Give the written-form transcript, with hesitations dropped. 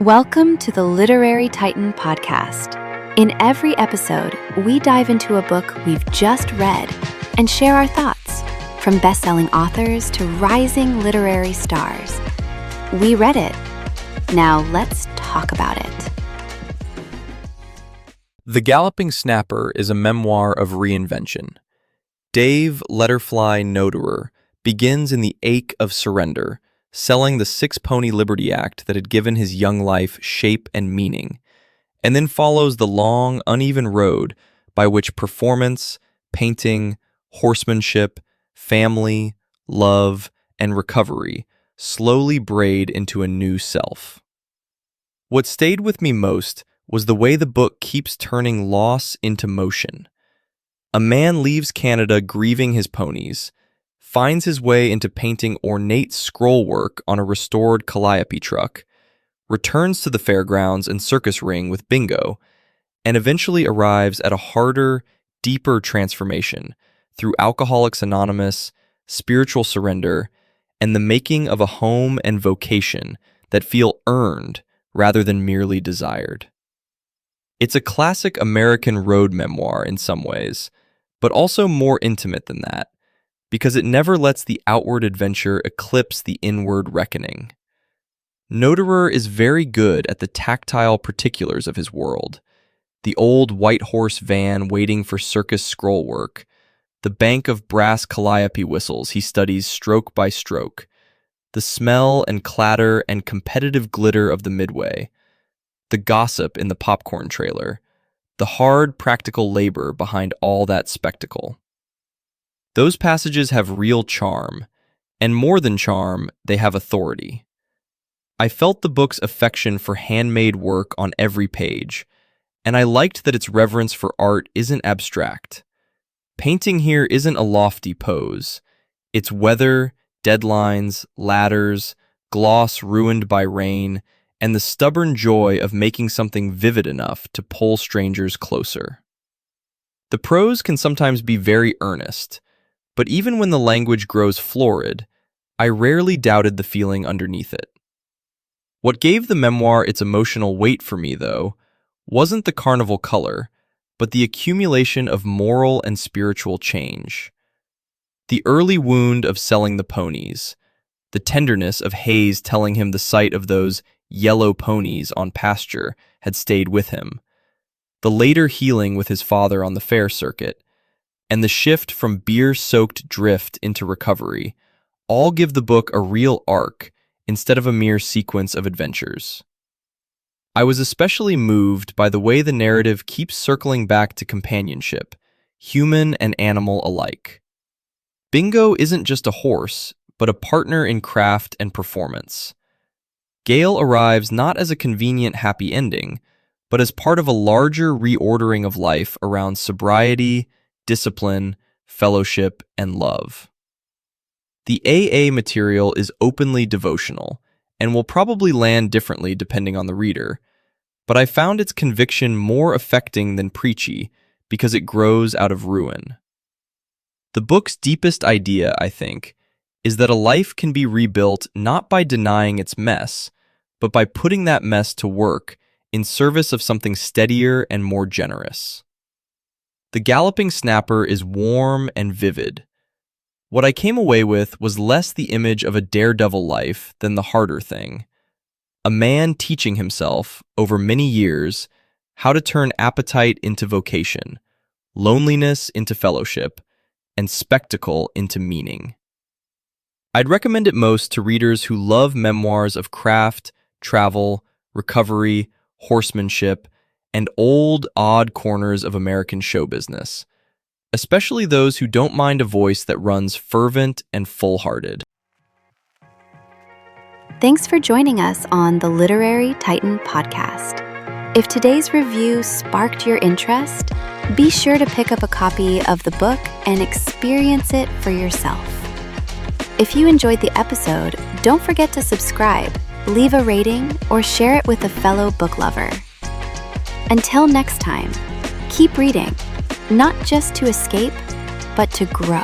Welcome to the Literary Titan podcast. In every episode, we dive into a book we've just read and share our thoughts, from best-selling authors to rising literary stars. We read it. Now let's talk about it. The Galloping Snapper is a memoir of reinvention. Dave Letterfly Noderer begins in the ache of surrender, selling the six-pony Liberty Act that had given his young life shape and meaning, and then follows the long, uneven road by which performance, painting, horsemanship, family, love, and recovery slowly braid into a new self. What stayed with me most was the way the book keeps turning loss into motion. A man leaves Canada grieving his ponies, finds his way into painting ornate scroll work on a restored calliope truck, returns to the fairgrounds and circus ring with Bingo, and eventually arrives at a harder, deeper transformation through Alcoholics Anonymous, spiritual surrender, and the making of a home and vocation that feel earned rather than merely desired. It's a classic American road memoir in some ways, but also more intimate than that, because it never lets the outward adventure eclipse the inward reckoning. Noderer is very good at the tactile particulars of his world: the old white horse van waiting for circus scroll work, the bank of brass calliope whistles he studies stroke by stroke, the smell and clatter and competitive glitter of the midway, the gossip in the popcorn trailer, the hard practical labor behind all that spectacle. Those passages have real charm, and more than charm, they have authority. I felt the book's affection for handmade work on every page, and I liked that its reverence for art isn't abstract. Painting here isn't a lofty pose. It's weather, deadlines, ladders, gloss ruined by rain, and the stubborn joy of making something vivid enough to pull strangers closer. The prose can sometimes be very earnest, but even when the language grows florid, I rarely doubted the feeling underneath it. What gave the memoir its emotional weight for me, though, wasn't the carnival color, but the accumulation of moral and spiritual change. The early wound of selling the ponies, the tenderness of Hayes telling him the sight of those yellow ponies on pasture had stayed with him, the later healing with his father on the fair circuit, and the shift from beer-soaked drift into recovery all give the book a real arc instead of a mere sequence of adventures. I was especially moved by the way the narrative keeps circling back to companionship, human and animal alike. Bingo isn't just a horse, but a partner in craft and performance. Gale arrives not as a convenient happy ending, but as part of a larger reordering of life around sobriety, discipline, fellowship, and love. The AA material is openly devotional, and will probably land differently depending on the reader, but I found its conviction more affecting than preachy because it grows out of ruin. The book's deepest idea, I think, is that a life can be rebuilt not by denying its mess, but by putting that mess to work in service of something steadier and more generous. The Galloping Snapper is warm and vivid. What I came away with was less the image of a daredevil life than the harder thing: a man teaching himself, over many years, how to turn appetite into vocation, loneliness into fellowship, and spectacle into meaning. I'd recommend it most to readers who love memoirs of craft, travel, recovery, horsemanship, and old, odd corners of American show business, especially those who don't mind a voice that runs fervent and full-hearted. Thanks for joining us on the Literary Titan podcast. If today's review sparked your interest, be sure to pick up a copy of the book and experience it for yourself. If you enjoyed the episode, don't forget to subscribe, leave a rating, or share it with a fellow book lover. Until next time, keep reading, not just to escape, but to grow.